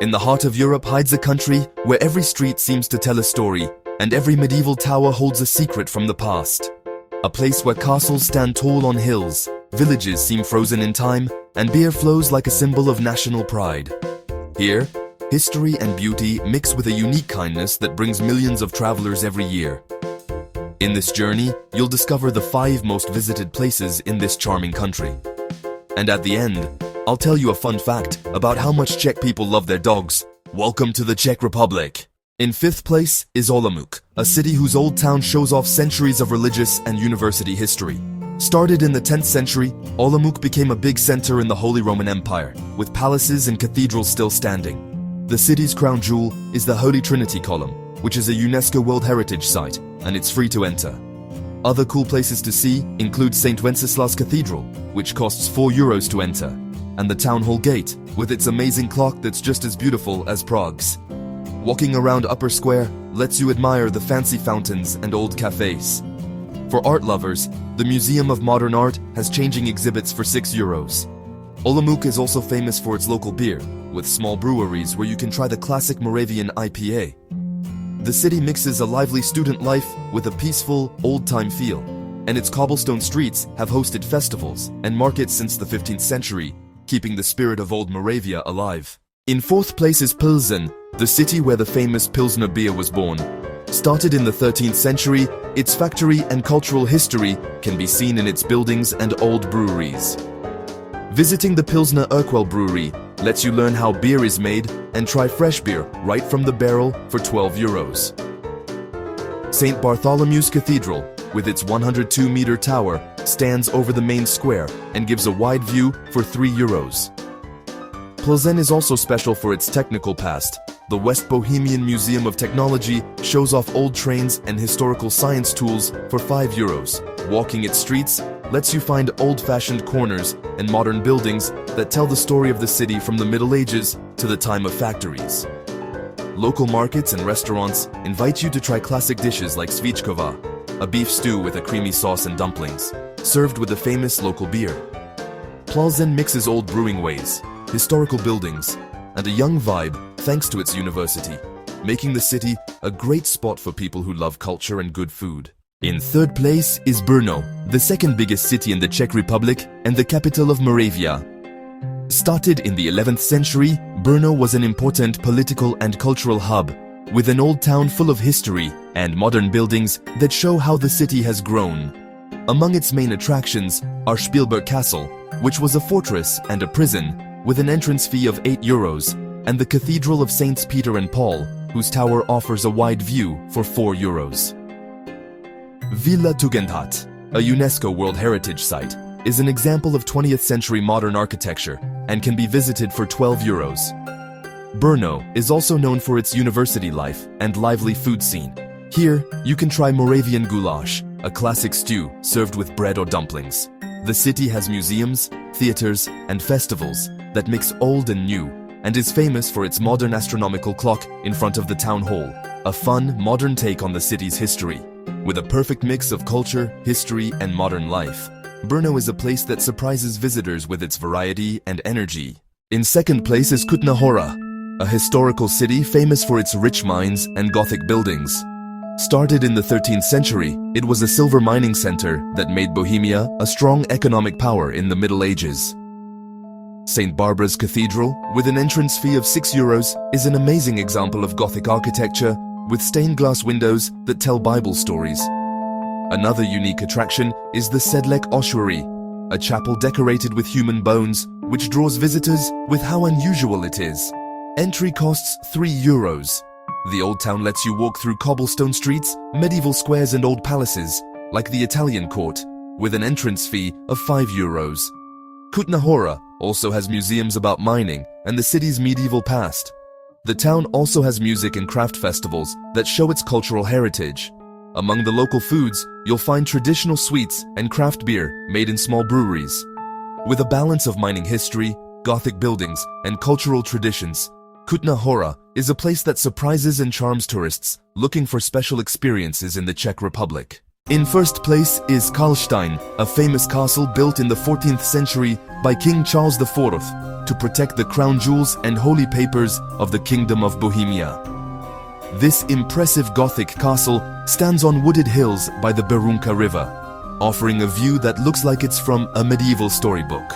In the heart of Europe hides a country where every street seems to tell a story, and every medieval tower holds a secret from the past. A place where castles stand tall on hills, villages seem frozen in time, and beer flows like a symbol of national pride. Here, history and beauty mix with a unique kindness that brings millions of travelers every year. In this journey, you'll discover the 5 most visited places in this charming country. And at the end, I'll tell you a fun fact about how much Czech people love their dogs. Welcome to the Czech Republic. In 5th place is Olomouc, a city whose old town shows off centuries of religious and university history. Started in the 10th century, Olomouc became a big center in the Holy Roman Empire, with palaces and cathedrals still standing. The city's crown jewel is the Holy Trinity Column, which is a UNESCO World Heritage Site, and it's free to enter. Other cool places to see include St. Wenceslas Cathedral, which costs €4 to enter, and the Town Hall Gate, with its amazing clock that's just as beautiful as Prague's. Walking around Upper Square lets you admire the fancy fountains and old cafes. For art lovers, the Museum of Modern Art has changing exhibits for €6. Olomouc is also famous for its local beer, with small breweries where you can try the classic Moravian IPA. The city mixes a lively student life with a peaceful, old-time feel, and its cobblestone streets have hosted festivals and markets since the 15th century, keeping the spirit of old Moravia alive. In 4th place is Plzeň, the city where the famous Pilsner beer was born. Started in the 13th century, its factory and cultural history can be seen in its buildings and old breweries. Visiting the Pilsner Urquell brewery lets you learn how beer is made and try fresh beer right from the barrel for €12. St. Bartholomew's Cathedral, with its 102-meter tower, stands over the main square and gives a wide view for €3. Plzeň is also special for its technical past. The West Bohemian Museum of Technology shows off old trains and historical science tools for €5. Walking its streets lets you find old-fashioned corners and modern buildings that tell the story of the city from the Middle Ages to the time of factories. Local markets and restaurants invite you to try classic dishes like svíčková, a beef stew with a creamy sauce and dumplings, served with a famous local beer. Plzeň mixes old brewing ways, historical buildings, and a young vibe thanks to its university, making the city a great spot for people who love culture and good food. In 3rd place is Brno, the 2nd biggest city in the Czech Republic and the capital of Moravia. Started in the 11th century, Brno was an important political and cultural hub, with an old town full of history and modern buildings that show how the city has grown. Among its main attractions are Spielberg Castle, which was a fortress and a prison, with an entrance fee of €8, and the Cathedral of Saints Peter and Paul, whose tower offers a wide view for €4. Villa Tugendhat, a UNESCO World Heritage Site, is an example of 20th century modern architecture and can be visited for €12. Brno is also known for its university life and lively food scene. Here, you can try Moravian goulash, a classic stew served with bread or dumplings. The city has museums, theaters, and festivals that mix old and new, and is famous for its modern astronomical clock in front of the town hall, a fun, modern take on the city's history. With a perfect mix of culture, history, and modern life, Brno is a place that surprises visitors with its variety and energy. In 2nd place is Kutná Hora, a historical city famous for its rich mines and Gothic buildings. Started in the 13th century, it was a silver mining center that made Bohemia a strong economic power in the Middle Ages. St. Barbara's Cathedral, with an entrance fee of €6, is an amazing example of Gothic architecture with stained glass windows that tell Bible stories. Another unique attraction is the Sedlec ossuary, a chapel decorated with human bones, which draws visitors with how unusual it is. Entry costs €3. The old town lets you walk through cobblestone streets, medieval squares and old palaces, like the Italian court, with an entrance fee of €5. Kutná Hora also has museums about mining and the city's medieval past. The town also has music and craft festivals that show its cultural heritage. Among the local foods, you'll find traditional sweets and craft beer made in small breweries. With a balance of mining history, Gothic buildings, and cultural traditions, Kutná Hora is a place that surprises and charms tourists looking for special experiences in the Czech Republic. In first place is Karlštejn, a famous castle built in the 14th century by King Charles IV to protect the crown jewels and holy papers of the Kingdom of Bohemia. This impressive Gothic castle stands on wooded hills by the Berounka River, offering a view that looks like it's from a medieval storybook.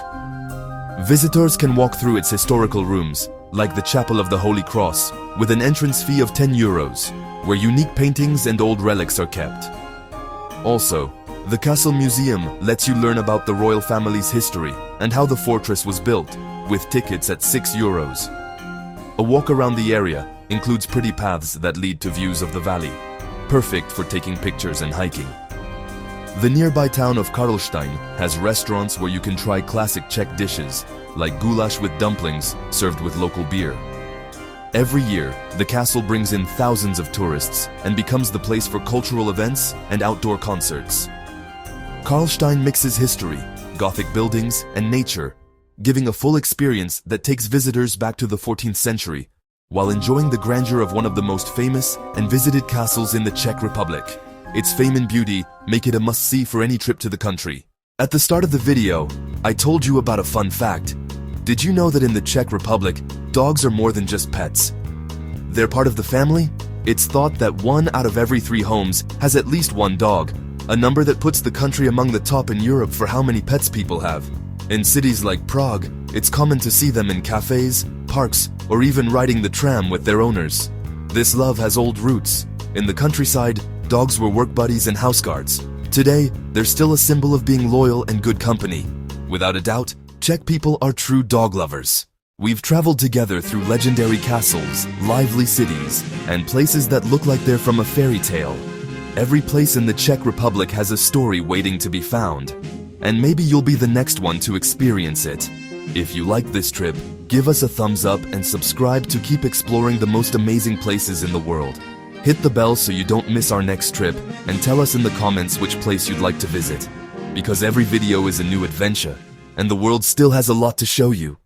Visitors can walk through its historical rooms, like the Chapel of the Holy Cross, with an entrance fee of €10, where unique paintings and old relics are kept. Also, the Castle Museum lets you learn about the royal family's history and how the fortress was built, with tickets at €6. A walk around the area includes pretty paths that lead to views of the valley, perfect for taking pictures and hiking. The nearby town of Karlštejn has restaurants where you can try classic Czech dishes, like goulash with dumplings served with local beer. Every year, the castle brings in thousands of tourists and becomes the place for cultural events and outdoor concerts. Karlštejn mixes history, Gothic buildings, and nature, giving a full experience that takes visitors back to the 14th century, while enjoying the grandeur of one of the most famous and visited castles in the Czech Republic. Its fame and beauty make it a must-see for any trip to the country. At the start of the video, I told you about a fun fact. Did you know that in the Czech Republic, dogs are more than just pets? They're part of the family? It's thought that 1 out of every 3 homes has at least one dog, a number that puts the country among the top in Europe for how many pets people have. In cities like Prague, it's common to see them in cafes, parks, or even riding the tram with their owners. This love has old roots. In the countryside, dogs were work buddies and house guards. Today, they're still a symbol of being loyal and good company. Without a doubt, Czech people are true dog lovers. We've traveled together through legendary castles, lively cities, and places that look like they're from a fairy tale. Every place in the Czech Republic has a story waiting to be found. And maybe you'll be the next one to experience it. If you like this trip, give us a thumbs up and subscribe to keep exploring the most amazing places in the world. Hit the bell so you don't miss our next trip, and tell us in the comments which place you'd like to visit. Because every video is a new adventure, and the world still has a lot to show you.